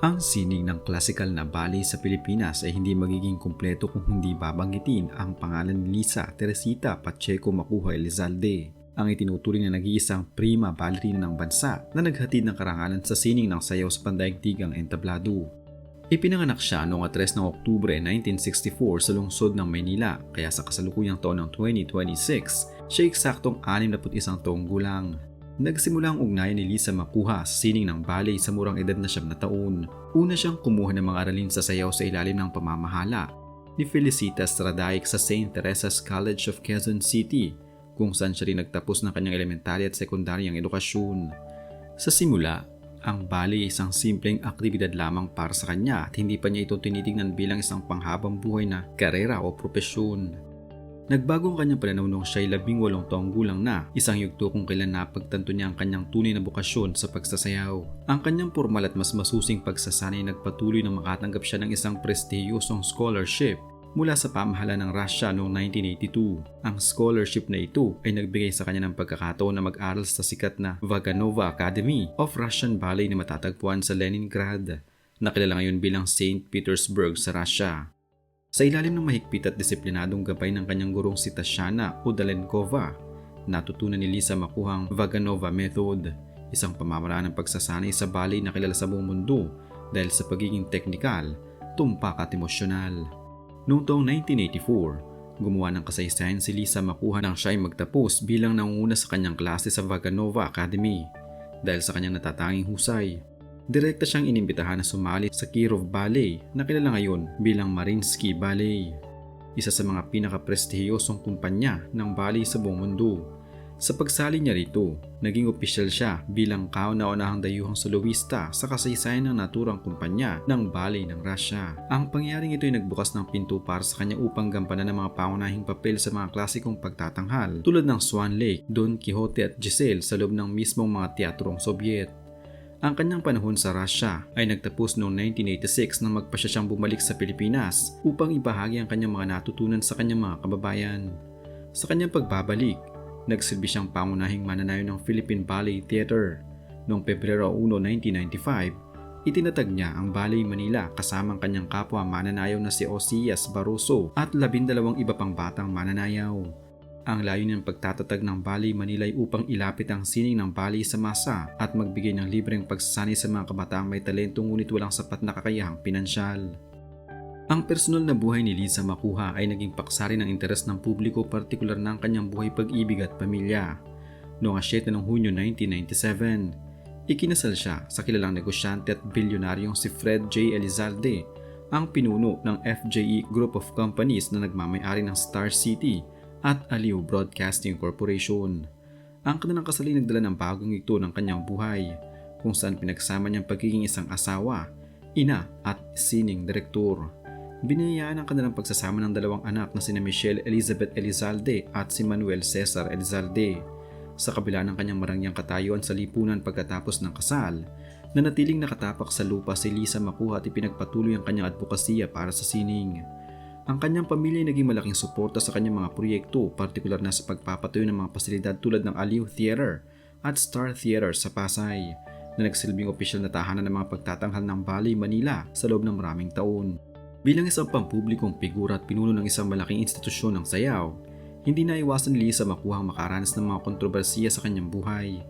Ang sining ng klasikal na ballet sa Pilipinas ay hindi magiging kumpleto kung hindi babanggitin ang pangalan ni Lisa Teresita Pacheco Macuja Elizalde, ang itinuturing na nag-iisang prima ballerina ng bansa na naghatid ng karangalan sa sining ng sayaw sa pandaigdigang entablado. Ipinanganak siya noong 3 ng Oktubre 1964 sa lungsod ng Maynila, kaya sa kasalukuyang taon ng 2026, siya eksaktong 61 taong gulang. Nagsimula ang ugnayan ni Lisa Macuja sa sining ng ballet sa murang edad na 9 na taon. Una siyang kumuha ng mga aralin sa sayaw sa ilalim ng pamamahala ni Felicitas Radaic sa St. Teresa's College of Quezon City, kung saan siya rin nagtapos ng kanyang elementarya at sekundaryang edukasyon. Sa simula, ang ballet ay isang simpleng aktibidad lamang para sa kanya at hindi pa niya ito tinitingnan bilang isang panghabang buhay na karera o propesyon. Nagbago ang kanyang pananaw noong siya ay 18 taong gulang na, isang yugto kung kailan napagtanto niya ang kanyang tunay na bukasyon sa pagsasayaw. Ang kanyang formal at mas masusing pagsasanay nagpatuloy na makatanggap siya ng isang prestihiyosong scholarship mula sa pamahalaan ng Russia noong 1982. Ang scholarship na ito ay nagbigay sa kanya ng pagkakataon na mag-aral sa sikat na Vaganova Academy of Russian Ballet na matatagpuan sa Leningrad, na kilala ngayon bilang St. Petersburg sa Russia. Sa ilalim ng mahigpit at disiplinadong gabay ng kanyang gurong si Tatyana Udalenkova, natutunan ni Lisa Macuja ang Vaganova Method, isang pamamaraan ng pagsasanay sa ballet na kilala sa buong mundo dahil sa pagiging teknikal, tumpak at emosyonal. Noong taong 1984, gumawa ng kasaysayan si Lisa Macuja nang siya ay magtapos bilang nangunguna sa kanyang klase sa Vaganova Academy dahil sa kanyang natatanging husay. Direkta siyang inimbitahan na sumali sa Kirov Ballet na kilala ngayon bilang Mariinsky Ballet, isa sa mga pinaka-prestihiyosong kumpanya ng ballet sa buong mundo. Sa pagsali niya rito, naging opisyal siya bilang kauna-unahang dayuhang soloista sa kasaysayan ng naturang kumpanya ng ballet ng Russia. Ang pangyayaring ito ay nagbukas ng pinto para sa kanya upang gampanan ng mga pangunahing papel sa mga klasikong pagtatanghal tulad ng Swan Lake, Don Quixote at Giselle sa loob ng mismong mga teatrong Soviet. Ang kanyang panahon sa Russia ay nagtapos noong 1986 nang magpasya siyang bumalik sa Pilipinas upang ibahagi ang kanyang mga natutunan sa kanyang mga kababayan. Sa kanyang pagbabalik, nagsilbi siyang pangunahing mananayo ng Philippine Ballet Theater. Noong Pebrero 1, 1995, itinatag niya ang Ballet Manila kasama ang kanyang kapwa mananayaw na si Osias Barroso at 12 iba pang batang mananayaw. Ang layunin ng pagtatatag ng Ballet Manila ay upang ilapit ang sining ng ballet sa masa at magbigay ng libreng pagsasanay sa mga kabataang may talento ngunit walang sapat na kakayahang pinansyal. Ang personal na buhay ni Lisa Macuja ay naging paksari ng interes ng publiko, partikular na ang kanyang buhay pag-ibig at pamilya. Noong 7 ng Hunyo 1997, ikinasal siya sa kilalang negosyante at bilyonaryong si Fred J. Elizalde, ang pinuno ng FJE Group of Companies na nagmamay-ari ng Star City at Aliw Broadcasting Corporation. Ang kanilang kasal ay nagdala ng bagong yugto ng kanyang buhay, kung saan pinagsama niyang pagiging isang asawa, ina at sining direktor. Binayaan ang kanilang pagsasama ng 2 anak na sina Michelle Elizabeth Elizalde at si Manuel Cesar Elizalde. Sa kabila ng kanyang marangyang katayuan sa lipunan pagkatapos ng kasal, nanatiling nakatapak sa lupa si Lisa Macuja at ipinagpatuloy ang kanyang advokasya para sa sining. Ang kanyang pamilya ay naging malaking suporta sa kanyang mga proyekto, partikular na sa pagpapatayo ng mga pasilidad tulad ng Aliw Theater at Star Theater sa Pasay, na nagsilbing opisyal na tahanan ng mga pagtatanghal ng Ballet Manila sa loob ng maraming taon. Bilang isang pampublikong figura at pinuno ng isang malaking institusyon ng sayaw, hindi naiwasan ni Lisa Macuja ang makaranas ng mga kontrobersiya sa kanyang buhay.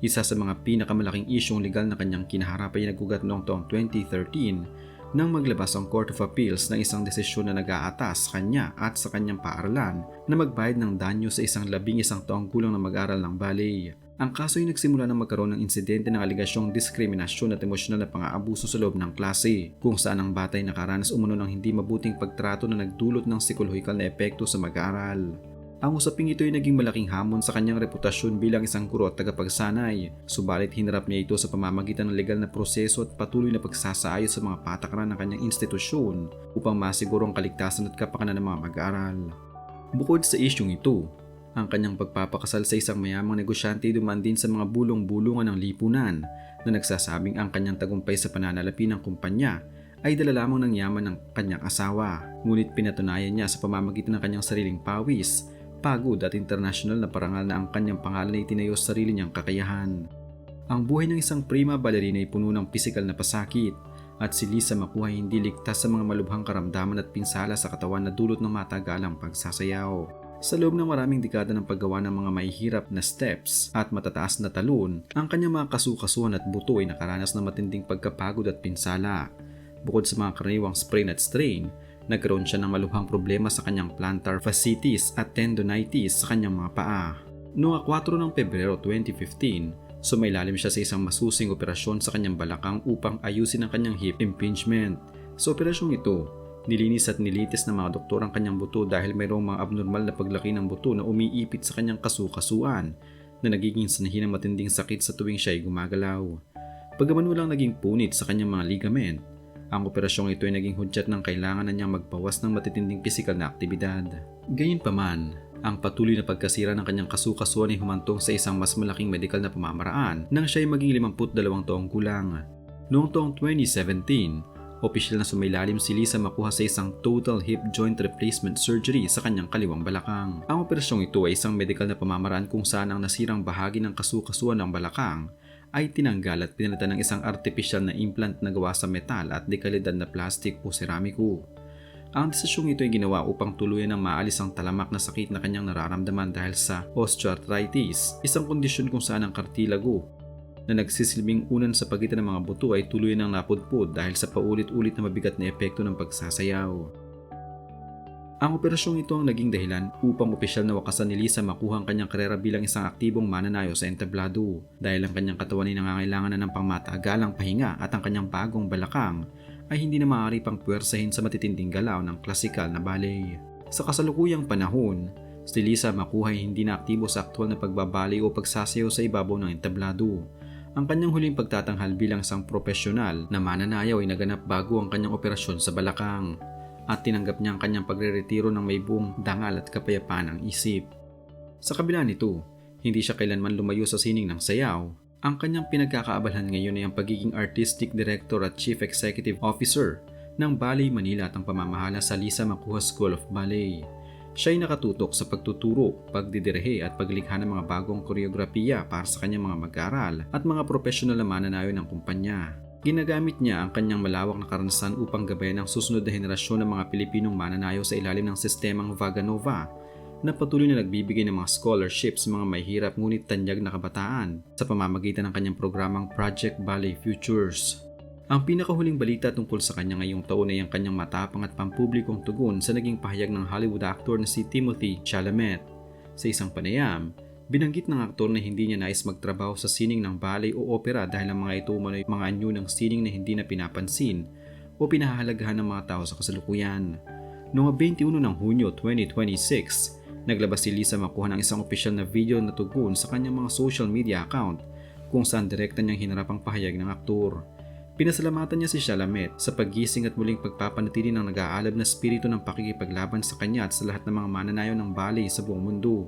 Isa sa mga pinakamalaking isyong legal na kanyang kinaharap ay nagugat noong taong 2013 nang maglabas ang Court of Appeals ng isang desisyon na nag-aatas sa kanya at sa kanyang paaralan na magbayad ng danyo sa isang 11 taong gulang na mag-aral ng ballet. Ang kaso ay nagsimula na magkaroon ng insidente ng aligasyong diskriminasyon at emosyonal na pang-aabuso sa loob ng klase, kung saan ang bata ay nakaranas umano ng hindi mabuting pagtrato na nagdulot ng psikolohikal na epekto sa mag-aaral. Ang usaping ito ay naging malaking hamon sa kanyang reputasyon bilang isang guro at tagapagsanay, subalit hinarap niya ito sa pamamagitan ng legal na proseso at patuloy na pagsasaayos sa mga patakaran ng kanyang institusyon upang masiguro ang kaligtasan at kapakanan ng mga mag-aaral. Bukod sa isyong ito, ang kanyang pagpapakasal sa isang mayamang negosyante dumaan din sa mga bulong-bulungan ng lipunan na nagsasabing ang kanyang tagumpay sa pananalapi ng kumpanya ay dala lamang ng yaman ng kanyang asawa, ngunit pinatunayan niya sa pamamagitan ng kanyang sariling pawis, pagod at international na parangal na ang kanyang pangalan ay itinayo sa sarili niyang kakayahan. Ang buhay ng isang prima ballerina ay puno ng pisikal na pasakit. at si Lisa makuha hindi ligtas sa mga malubhang karamdaman at pinsala sa katawan na dulot ng matagalang pagsasayaw. Sa loob ng maraming dekada ng paggawa ng mga mahihirap na steps at matataas na talon, ang kanyang mga kasukasuhan at buto ay nakaranas ng matinding pagkapagod at pinsala. Bukod sa mga karaniwang sprain at strain, nagkaroon siya ng malubhang problema sa kanyang plantar fasciitis at tendonitis sa kanyang mga paa. Noong 4 ng Pebrero 2015, sumailalim siya sa isang masusing operasyon sa kanyang balakang upang ayusin ang kanyang hip impingement. Sa operasyong ito, nilinis at nilitis ng mga doktor ang kanyang buto dahil mayroong mga abnormal na paglaki ng buto na umiipit sa kanyang kasukasuan na nagiging sanhi ng matinding sakit sa tuwing siya ay gumagalaw. Bagaman walang naging punit sa kanyang mga ligament, ang operasyong ito ay naging hudyat ng kailangan na niyang magbawas ng matitinding pisikal na aktibidad. Gayunpaman, ang patuloy na pagkasira ng kanyang kasukasuan ay humantong sa isang mas malaking medikal na pamamaraan nang siya ay maging 52 taong gulang. Noong taong 2017, opisyal na sumailalim si Lisa makuha sa isang total hip joint replacement surgery sa kanyang kaliwang balakang. Ang operasyong ito ay isang medikal na pamamaraan kung saan ang nasirang bahagi ng kasukasuan ng balakang ay tinanggal at pinalitan ng isang artificial na implant na gawa sa metal at dekalidad na plastic o seramiko. Ang desisyong ito ay ginawa upang tuluyan ng maalis ang talamak na sakit na kanyang nararamdaman dahil sa osteoarthritis, isang kondisyon kung saan ang kartilago na nagsisilbing unan sa pagitan ng mga buto ay tuluyan ng napudpod dahil sa paulit-ulit na mabigat na epekto ng pagsasayaw. Ang operasyong ito ang naging dahilan upang opisyal na wakasan ni Lisa makuha ang kanyang karera bilang isang aktibong mananayo sa entablado dahil ang kanyang katawan ay nangangailangan na ng pangmatagalang pahinga at ang kanyang bagong balakang ay hindi na maaari pang puwersahin sa matitinding galaw ng klasikal na ballet. Sa kasalukuyang panahon, si Lisa makuha ay hindi na aktibo sa aktwal na pagbabali o pagsasayaw sa ibabaw ng entablado. Ang kanyang huling pagtatanghal bilang isang profesional na mananayaw ay naganap bago ang kanyang operasyon sa balakang at tinanggap niya ang kanyang pagre-retiro ng may buong dangal at kapayapaan ng isip. Sa kabila nito, hindi siya kailanman lumayo sa sining ng sayaw. Ang kanyang pinagkakaabalhan ngayon ay ang pagiging Artistic Director at Chief Executive Officer ng Ballet Manila at ang pamamahala sa Lisa Macuja School of Ballet. Siya ay nakatutok sa pagtuturo, pagdidirehe at paglikha ng mga bagong koreografiya para sa kanyang mga mag-aaral at mga profesional na mananayo ng kumpanya. Ginagamit niya ang kanyang malawak na karanasan upang gabayan ang susunod na henerasyon ng mga Pilipinong mananayo sa ilalim ng sistemang Vaganova na patuloy na nagbibigay ng mga scholarships sa mga mahihirap ngunit tanyag na kabataan sa pamamagitan ng kanyang programang Project Ballet Futures. Ang pinakahuling balita tungkol sa kanya ngayong taon ay ang kanyang matapang at pampublikong tugon sa naging pahayag ng Hollywood actor na si Timothée Chalamet. Sa isang panayam, binanggit ng aktor na hindi niya nais magtrabaho sa sining ng ballet o opera dahil ang mga ito umano'y mga anyo ng sining na hindi na pinapansin o pinahahalagahan ng mga tao sa kasalukuyan. Noong 21 ng Hunyo 2026, naglabas si Lisa Macuja ng isang opisyal na video na tugon sa kanyang mga social media account kung saan direkta niyang hinarap ang pahayag ng aktor. Pinasalamatan niya si Chalamet sa paggising at muling pagpapanatili ng nag-aalab na spirito ng pakikipaglaban sa kanya at sa lahat ng mga mananayo ng ballet sa buong mundo.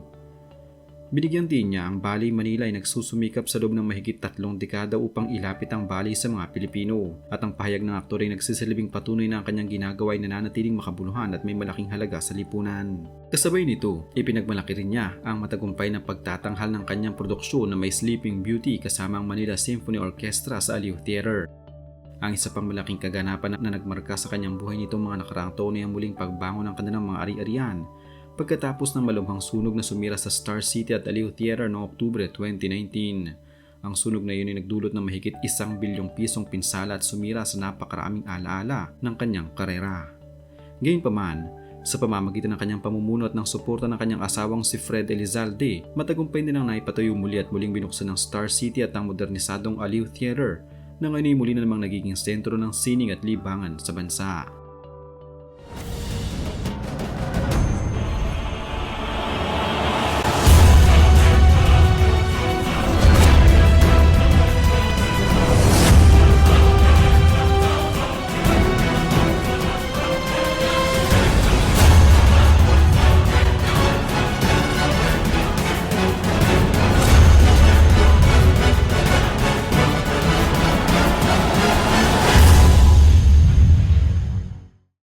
Binigyan din niya ang Ballet Manila ay nagsusumikap sa loob ng mahigit 3 dekada upang ilapit ang ballet sa mga Pilipino at ang pahayag ng aktor ay nagsisilbing patunay na ang kanyang ginagawa ay nananatiling makabuluhan at may malaking halaga sa lipunan. Kasabay nito, ipinagmalaki rin niya ang matagumpay na pagtatanghal ng kanyang produksyon na may Sleeping Beauty kasama ang Manila Symphony Orchestra sa Aliw Theater. Ang isa pang malaking kaganapan na nagmarka sa kanyang buhay nitong mga nakaraang taon ay ang muling pagbangon ng kanilang mga ari-arian pagkatapos ng malubhang sunog na sumira sa Star City at Aliw Theater noong Oktubre 2019. Ang sunog na yun ay nagdulot ng mahigit 1 bilyong pisong pinsala at sumira sa napakaraming alaala ng kanyang karera. Gayunpaman, sa pamamagitan ng kanyang pamumuno at ng suporta ng kanyang asawang si Fred Elizalde, matagumpay nilang naipatayo muli at muling binuksan ng Star City at ang modernisadong Aliw Theater na ngayon ay muli na namang nagiging sentro ng sining at libangan sa bansa.